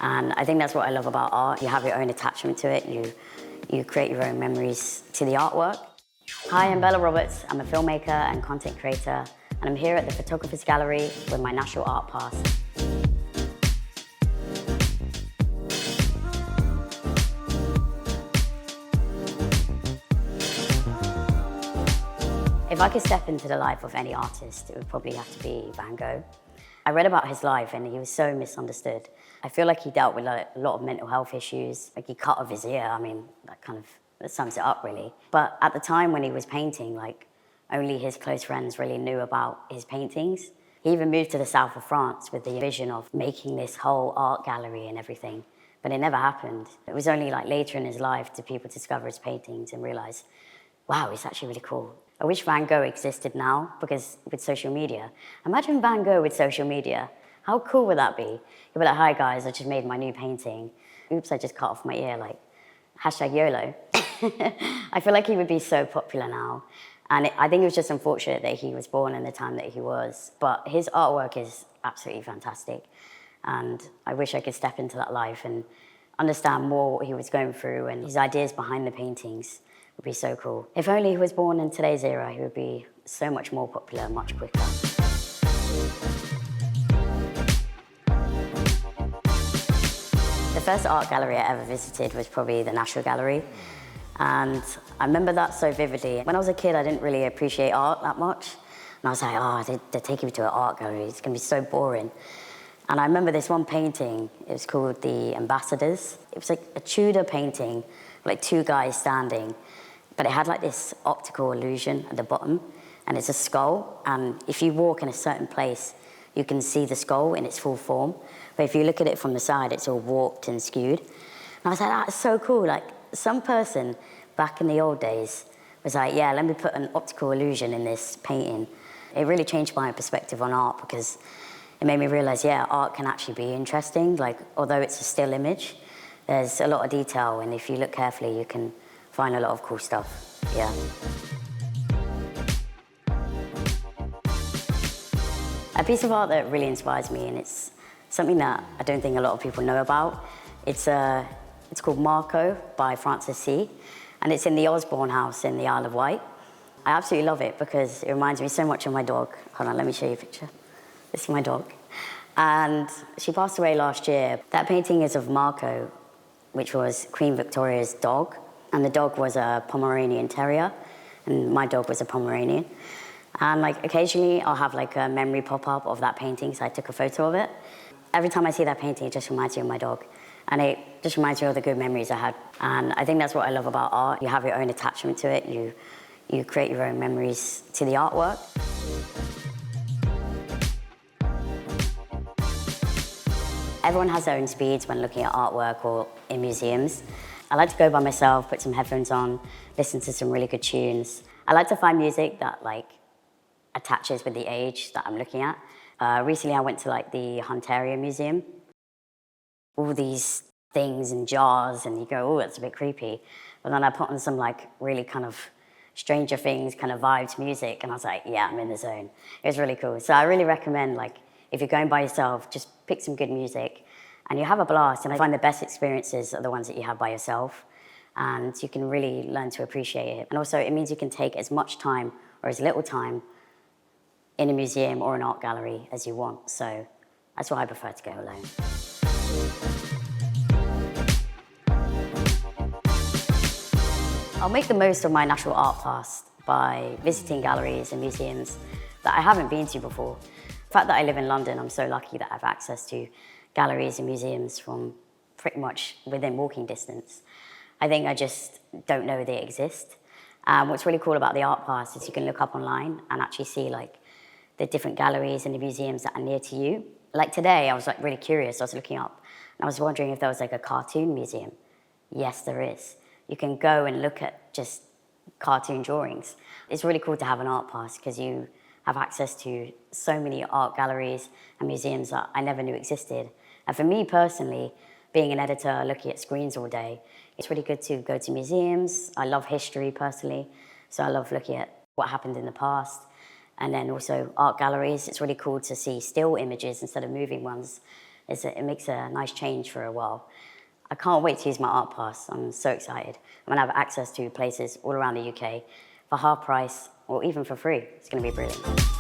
And I think that's what I love about art. You have your own attachment to it. You create your own memories to the artwork. Hi, I'm Bella Roberts. I'm a filmmaker and content creator, and I'm here at the Photographer's Gallery with my National Art Pass. If I could step into the life of any artist, it would probably have to be Van Gogh. I read about his life and he was so misunderstood. I feel like he dealt with a lot of mental health issues. Like he cut off his ear. I mean, that sums it up really. But at the time when he was painting, only his close friends really knew about his paintings. He even moved to the south of France with the vision of making this whole art gallery and everything, but it never happened. It was only later in his life did people discover his paintings and realize, wow, it's actually really cool. I wish Van Gogh existed now, because with social media. Imagine Van Gogh with social media. How cool would that be? He'd be like, hi guys, I just made my new painting. Oops, I just cut off my ear, hashtag YOLO. I feel like he would be so popular now. And I think it was just unfortunate that he was born in the time that he was. But his artwork is absolutely fantastic. And I wish I could step into that life and understand more what he was going through and his ideas behind the paintings. Would be so cool. If only he was born in today's era, he would be so much more popular, much quicker. The first art gallery I ever visited was probably the National Gallery. And I remember that so vividly. When I was a kid, I didn't really appreciate art that much. And I was like, oh, they're taking me to an art gallery. It's gonna be so boring. And I remember this one painting, it was called The Ambassadors. It was like a Tudor painting, like two guys standing. But it had this optical illusion at the bottom, and it's a skull. And if you walk in a certain place, you can see the skull in its full form. But if you look at it from the side, it's all warped and skewed. And I was like, that's so cool. Some person back in the old days was like, yeah, let me put an optical illusion in this painting. It really changed my perspective on art, because it made me realize, yeah, art can actually be interesting. Although it's a still image, there's a lot of detail, and if you look carefully, you can find a lot of cool stuff, yeah. A piece of art that really inspires me, and it's something that I don't think a lot of people know about. It's called Marco by Francis C. And it's in the Osborne House in the Isle of Wight. I absolutely love it because it reminds me so much of my dog. Hold on, let me show you a picture. This is my dog. And she passed away last year. That painting is of Marco, which was Queen Victoria's dog. And the dog was a Pomeranian Terrier, and my dog was a Pomeranian. And occasionally I'll have a memory pop up of that painting, so I took a photo of it. Every time I see that painting, it just reminds me of my dog. And it just reminds me of the good memories I had. And I think that's what I love about art. You have your own attachment to it. You create your own memories to the artwork. Everyone has their own speeds when looking at artwork or in museums. I like to go by myself, put some headphones on, listen to some really good tunes. I like to find music that attaches with the age that I'm looking at. Recently I went to the Hunterian Museum. All these things in jars, and you go, oh, that's a bit creepy. But then I put on some really Stranger Things vibes music, and I was like, yeah, I'm in the zone. It was really cool. So I really recommend if you're going by yourself, just pick some good music and you have a blast. And I find the best experiences are the ones that you have by yourself, and you can really learn to appreciate it. And also it means you can take as much time or as little time in a museum or an art gallery as you want. So that's why I prefer to go alone. I'll make the most of my National Art Pass by visiting galleries and museums that I haven't been to before. The fact that I live in London, I'm so lucky that I have access to galleries and museums from pretty much within walking distance. I think I just don't know they exist. What's really cool about the Art Pass is you can look up online and actually see the different galleries and the museums that are near to you. Today, I was really curious. I was looking up and I was wondering if there was a cartoon museum. Yes, there is. You can go and look at just cartoon drawings. It's really cool to have an Art Pass because you have access to so many art galleries and museums that I never knew existed. And for me personally, being an editor, looking at screens all day, it's really good to go to museums. I love history personally, so I love looking at what happened in the past. And then also art galleries. It's really cool to see still images instead of moving ones It makes a nice change for a while. I can't wait to use my art pass. I'm so excited. I'm gonna have access to places all around the UK for half price or even for free. It's gonna be brilliant.